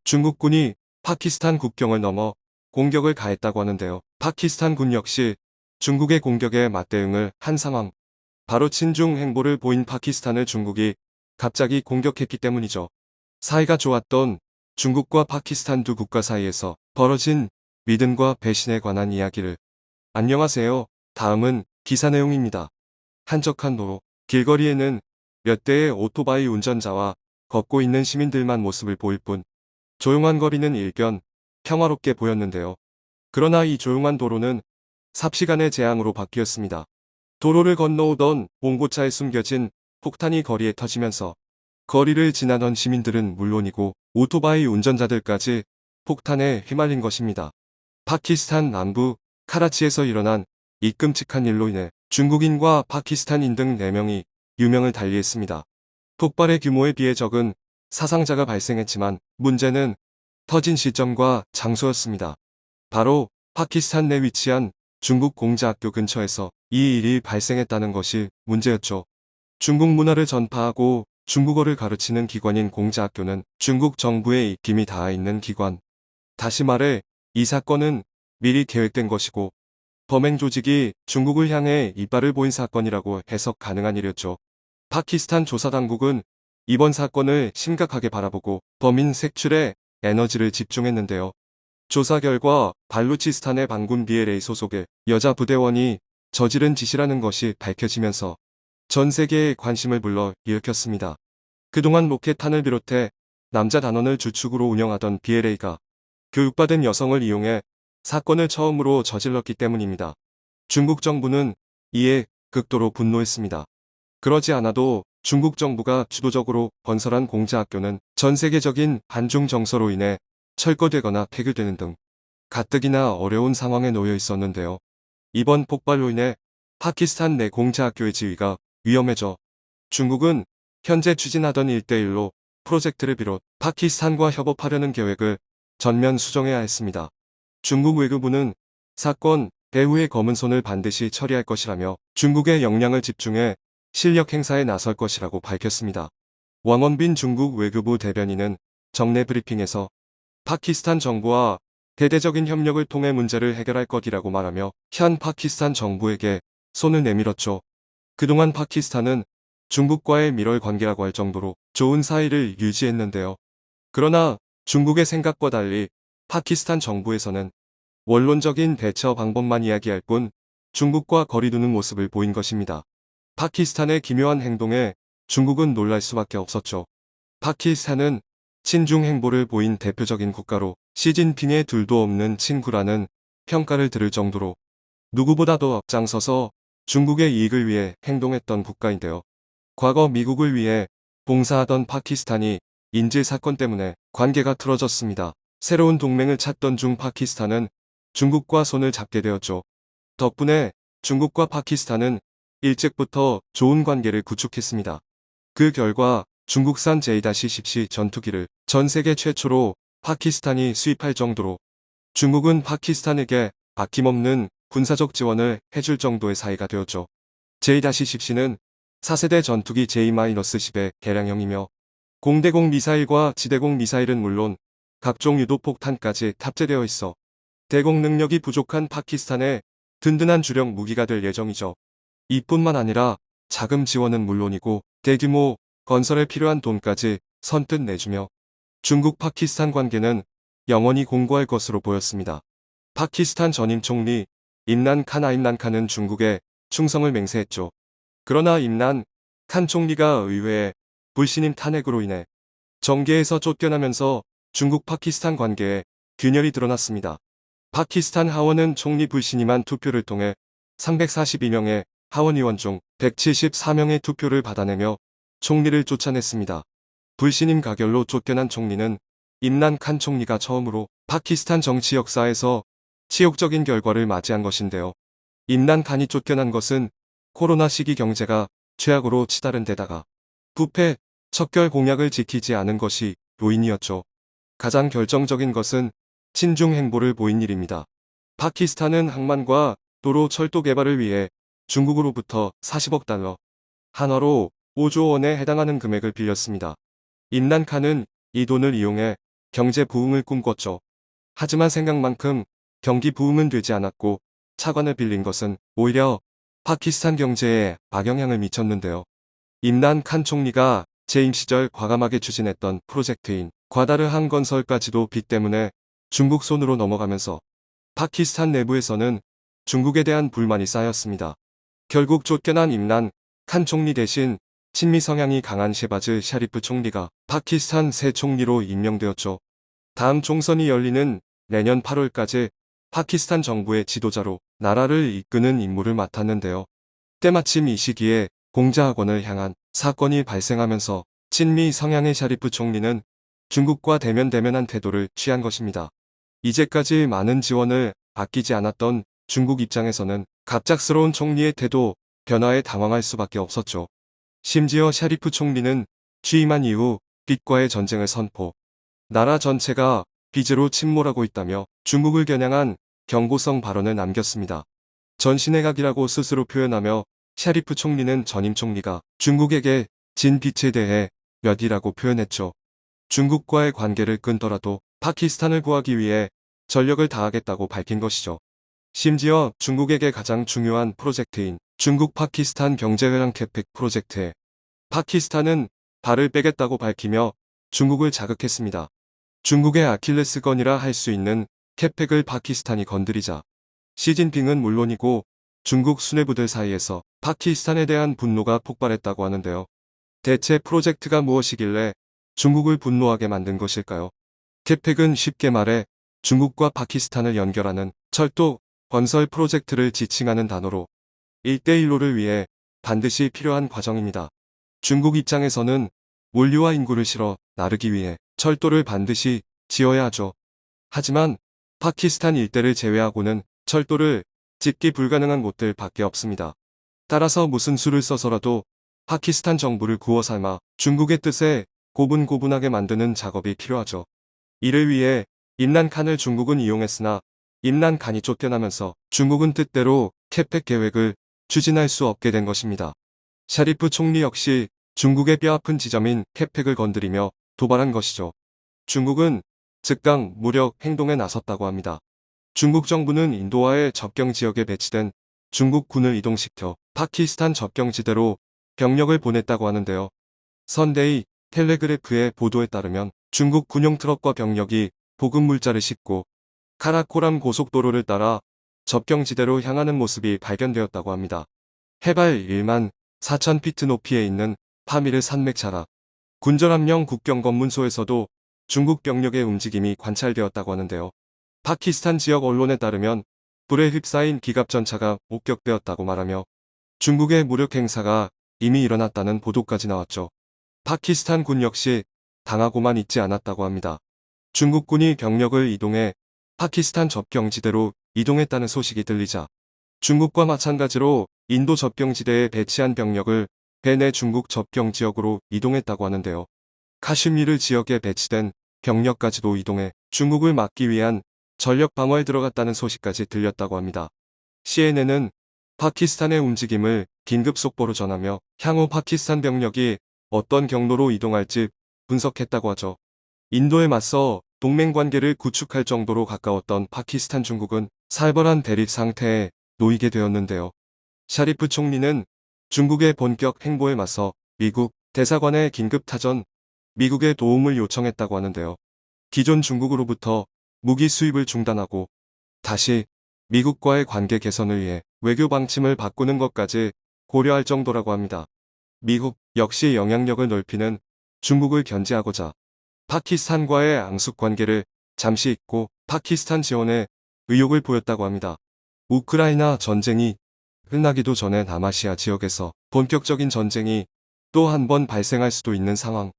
중국군이 파키스탄 국경을 넘어 공격을 가했다고 하는데요. 파키스탄 군 역시 중국의 공격에 맞대응을 한 상황. 바로 친중 행보를 보인 파키스탄을 중국이 갑자기 공격했기 때문이죠. 사이가 좋았던 중국과 파키스탄 두 국가 사이에서 벌어진 믿음과 배신에 관한 이야기를. 안녕하세요. 다음은 기사 내용입니다. 한적한 도로, 길거리에는 몇 대의 오토바이 운전자와 걷고 있는 시민들만 모습을 보일 뿐 조용한 거리는 일견 평화롭게 보였는데요. 그러나 이 조용한 도로는 삽시간의 재앙으로 바뀌었습니다. 도로를 건너오던 봉고차에 숨겨진 폭탄이 거리에 터지면서 거리를 지나던 시민들은 물론이고 오토바이 운전자들까지 폭탄에 휘말린 것입니다. 파키스탄 남부 카라치에서 일어난 이 끔찍한 일로 인해 중국인과 파키스탄인 등 4명이 유명을 달리했습니다. 폭발의 규모에 비해 적은 사상자가 발생했지만 문제는 터진 시점과 장소였습니다. 바로 파키스탄 내 위치한 중국 공자학교 근처에서 이 일이 발생했다는 것이 문제였죠. 중국 문화를 전파하고 중국어를 가르치는 기관인 공자학교는 중국 정부의 입김이 닿아 있는 기관. 다시 말해 이 사건은 미리 계획된 것이고 범행 조직이 중국을 향해 이빨을 보인 사건이라고 해석 가능한 일이었죠. 파키스탄 조사당국은 이번 사건을 심각하게 바라보고 범인 색출에 에너지를 집중했는데요. 조사 결과 발루치스탄의 반군 BLA 소속의 여자 부대원이 저지른 짓이라는 것이 밝혀지면서 전 세계의 관심을 불러 일으켰습니다. 그동안 로켓탄을 비롯해 남자 단원을 주축으로 운영하던 BLA가 교육받은 여성을 이용해 사건을 처음으로 저질렀기 때문입니다. 중국 정부는 이에 극도로 분노했습니다. 그러지 않아도 중국 정부가 주도적으로 건설한 공자학교는 전 세계적인 반중 정서로 인해 철거되거나 폐교되는 등 가뜩이나 어려운 상황에 놓여 있었는데요. 이번 폭발로 인해 파키스탄 내 공자학교의 지위가 위험해져 중국은 현재 추진하던 1대1로 프로젝트를 비롯 파키스탄과 협업하려는 계획을 전면 수정해야 했습니다. 중국 외교부는 사건 배후의 검은 손을 반드시 처리할 것이라며 중국의 역량을 집중해 실력 행사에 나설 것이라고 밝혔습니다. 왕원빈 중국 외교부 대변인은 정례 브리핑에서 파키스탄 정부와 대대적인 협력을 통해 문제를 해결할 것이라고 말하며 현 파키스탄 정부에게 손을 내밀었죠. 그동안 파키스탄은 중국과의 밀월 관계라고 할 정도로 좋은 사이를 유지했는데요. 그러나 중국의 생각과 달리 파키스탄 정부에서는 원론적인 대처 방법만 이야기할 뿐 중국과 거리두는 모습을 보인 것입니다. 파키스탄의 기묘한 행동에 중국은 놀랄 수밖에 없었죠. 파키스탄은 친중 행보를 보인 대표적인 국가로 시진핑의 둘도 없는 친구라는 평가를 들을 정도로 누구보다도 앞장서서 중국의 이익을 위해 행동했던 국가인데요. 과거 미국을 위해 봉사하던 파키스탄이 인질 사건 때문에 관계가 틀어졌습니다. 새로운 동맹을 찾던 중 파키스탄은 중국과 손을 잡게 되었죠. 덕분에 중국과 파키스탄은 일찍부터 좋은 관계를 구축했습니다. 그 결과 중국산 J-10C 전투기를 전 세계 최초로 파키스탄이 수입할 정도로 중국은 파키스탄에게 아낌없는 군사적 지원을 해줄 정도의 사이가 되었죠. J-10C는 4세대 전투기 J-10의 개량형이며 공대공 미사일과 지대공 미사일은 물론 각종 유도폭탄까지 탑재되어 있어 대공 능력이 부족한 파키스탄에 든든한 주력 무기가 될 예정이죠. 이뿐만 아니라 자금 지원은 물론이고 대규모 건설에 필요한 돈까지 선뜻 내주며 중국 파키스탄 관계는 영원히 공고할 것으로 보였습니다. 파키스탄 전임 총리 임란 칸은 중국에 충성을 맹세했죠. 그러나 임란 칸 총리가 의회에 불신임 탄핵으로 인해 정계에서 쫓겨나면서 중국 파키스탄 관계에 균열이 드러났습니다. 파키스탄 하원은 총리 불신임한 투표를 통해 342명의 하원의원 중 174명의 투표를 받아내며 총리를 쫓아냈습니다. 불신임 가결로 쫓겨난 총리는 임란 칸 총리가 처음으로 파키스탄 정치 역사에서 치욕적인 결과를 맞이한 것인데요. 임란 칸이 쫓겨난 것은 코로나 시기 경제가 최악으로 치달은 데다가 부패, 척결 공약을 지키지 않은 것이 요인이었죠. 가장 결정적인 것은 친중 행보를 보인 일입니다. 파키스탄은 항만과 도로 철도 개발을 위해 중국으로부터 40억 달러, 한화로 5조 원에 해당하는 금액을 빌렸습니다. 임란 칸은 이 돈을 이용해 경제 부흥을 꿈꿨죠. 하지만 생각만큼 경기 부흥은 되지 않았고 차관을 빌린 것은 오히려 파키스탄 경제에 악영향을 미쳤는데요. 임란 칸 총리가 재임 시절 과감하게 추진했던 프로젝트인 과다르 항건설까지도 빚 때문에 중국 손으로 넘어가면서 파키스탄 내부에서는 중국에 대한 불만이 쌓였습니다. 결국 쫓겨난 임란 칸 총리 대신 친미 성향이 강한 셰바즈 샤리프 총리가 파키스탄 새 총리로 임명되었죠. 다음 총선이 열리는 내년 8월까지 파키스탄 정부의 지도자로 나라를 이끄는 임무를 맡았는데요. 때마침 이 시기에 공자학원을 향한 사건이 발생하면서 친미 성향의 샤리프 총리는 중국과 대면대면한 태도를 취한 것입니다. 이제까지 많은 지원을 아끼지 않았던 중국 입장에서는 갑작스러운 총리의 태도 변화에 당황할 수밖에 없었죠. 심지어 샤리프 총리는 취임한 이후 빚과의 전쟁을 선포, 나라 전체가 빚으로 침몰하고 있다며 중국을 겨냥한 경고성 발언을 남겼습니다. 전신회각이라고 스스로 표현하며 샤리프 총리는 전임 총리가 중국에게 진 빚에 대해 몇이라고 표현했죠. 중국과의 관계를 끊더라도 파키스탄을 구하기 위해 전력을 다하겠다고 밝힌 것이죠. 심지어 중국에게 가장 중요한 프로젝트인 중국 파키스탄 경제회랑 캐펙 프로젝트에 파키스탄은 발을 빼겠다고 밝히며 중국을 자극했습니다. 중국의 아킬레스건이라 할 수 있는 캐펙을 파키스탄이 건드리자 시진핑은 물론이고 중국 수뇌부들 사이에서 파키스탄에 대한 분노가 폭발했다고 하는데요. 대체 프로젝트가 무엇이길래 중국을 분노하게 만든 것일까요? 캐펙은 쉽게 말해 중국과 파키스탄을 연결하는 철도 건설 프로젝트를 지칭하는 단어로 1대1로를 위해 반드시 필요한 과정입니다. 중국 입장에서는 원료와 인구를 실어 나르기 위해 철도를 반드시 지어야 하죠. 하지만 파키스탄 일대를 제외하고는 철도를 짓기 불가능한 곳들 밖에 없습니다. 따라서 무슨 수를 써서라도 파키스탄 정부를 구워 삶아 중국의 뜻에 고분고분하게 만드는 작업이 필요하죠. 이를 위해 임란 칸을 중국은 이용했으나 임란 칸이 쫓겨나면서 중국은 뜻대로 캐펙 계획을 추진할 수 없게 된 것입니다. 샤리프 총리 역시 중국의 뼈아픈 지점인 캐펙을 건드리며 도발한 것이죠. 중국은 즉각 무력 행동에 나섰다고 합니다. 중국 정부는 인도와의 접경 지역에 배치된 중국 군을 이동시켜 파키스탄 접경지대로 병력을 보냈다고 하는데요. 선데이 텔레그래프의 보도에 따르면 중국 군용 트럭과 병력이 보급 물자를 싣고 카라코람 고속도로를 따라 접경지대로 향하는 모습이 발견되었다고 합니다. 해발 1만 4천 피트 높이에 있는 파미르 산맥 자락 군전함령 국경검문소에서도 중국 병력의 움직임이 관찰되었다고 하는데요. 파키스탄 지역 언론에 따르면 불에 휩싸인 기갑전차가 목격되었다고 말하며 중국의 무력 행사가 이미 일어났다는 보도까지 나왔죠. 파키스탄 군 역시 당하고만 있지 않았다고 합니다. 중국군이 병력을 이동해 파키스탄 접경지대로 이동했다는 소식이 들리자 중국과 마찬가지로 인도 접경지대에 배치한 병력을 배 내 중국 접경지역으로 이동했다고 하는데요. 카슈미르 지역에 배치된 병력까지도 이동해 중국을 막기 위한 전력 방어에 들어갔다는 소식까지 들렸다고 합니다. CNN은 파키스탄의 움직임을 긴급 속보로 전하며 향후 파키스탄 병력이 어떤 경로로 이동할지 분석했다고 하죠. 인도에 맞서 동맹관계를 구축할 정도로 가까웠던 파키스탄 중국은 살벌한 대립 상태에 놓이게 되었는데요. 샤리프 총리는 중국의 본격 행보에 맞서 미국 대사관에 긴급 타전, 미국의 도움을 요청했다고 하는데요. 기존 중국으로부터 무기 수입을 중단하고 다시 미국과의 관계 개선을 위해 외교 방침을 바꾸는 것까지 고려할 정도라고 합니다. 미국 역시 영향력을 넓히는 중국을 견제하고자 파키스탄과의 앙숙 관계를 잠시 잊고 파키스탄 지원에 의욕을 보였다고 합니다. 우크라이나 전쟁이 끝나기도 전에 남아시아 지역에서 본격적인 전쟁이 또 한 번 발생할 수도 있는 상황.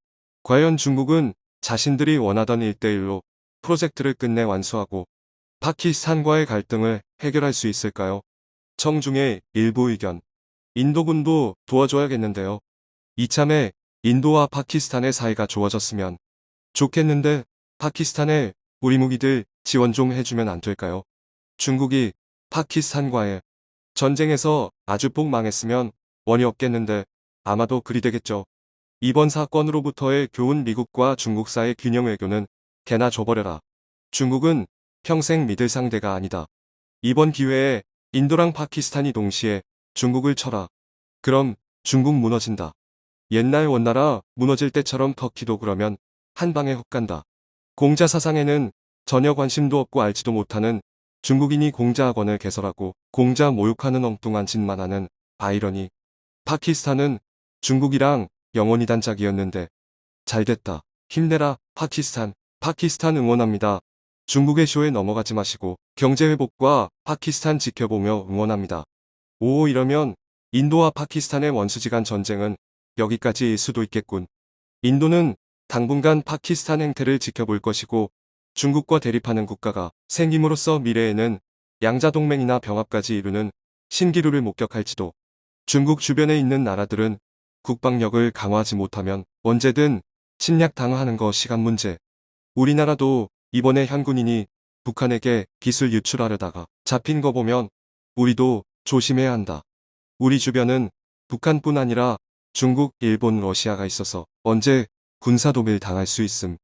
과연 중국은 자신들이 원하던 1대1로 프로젝트를 끝내 완수하고 파키스탄과의 갈등을 해결할 수 있을까요? 청중의 일부 의견. 인도군도 도와줘야겠는데요. 이참에 인도와 파키스탄의 사이가 좋아졌으면 좋겠는데 파키스탄에 우리 무기들 지원 좀 해주면 안 될까요? 중국이 파키스탄과의 전쟁에서 아주 폭망했으면 원이 없겠는데 아마도 그리 되겠죠. 이번 사건으로부터의 교훈 미국과 중국 사이의 균형 외교는 개나 줘버려라. 중국은 평생 믿을 상대가 아니다. 이번 기회에 인도랑 파키스탄이 동시에 중국을 쳐라. 그럼 중국 무너진다. 옛날 원나라 무너질 때처럼 터키도 그러면 한 방에 훅 간다. 공자 사상에는 전혀 관심도 없고 알지도 못하는 중국인이 공자학원을 개설하고 공자 모욕하는 엉뚱한 짓만 하는 아이러니. 파키스탄은 중국이랑 영원히 단짝이었는데 잘됐다. 힘내라 파키스탄. 파키스탄 응원합니다. 중국의 쇼에 넘어가지 마시고 경제 회복과 파키스탄 지켜보며 응원합니다. 오 이러면 인도와 파키스탄의 원수지간 전쟁은 여기까지일 수도 있겠군. 인도는 당분간 파키스탄 행태를 지켜볼 것이고 중국과 대립하는 국가가 생김으로써 미래에는 양자동맹이나 병합까지 이루는 신기루를 목격할지도. 중국 주변에 있는 나라들은 국방력을 강화하지 못하면 언제든 침략당하는 거 시간 문제. 우리나라도 이번에 현군인이 북한에게 기술 유출하려다가 잡힌 거 보면 우리도 조심해야 한다. 우리 주변은 북한뿐 아니라 중국, 일본, 러시아가 있어서 언제 군사도밀 당할 수 있음.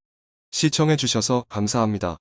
시청해주셔서 감사합니다.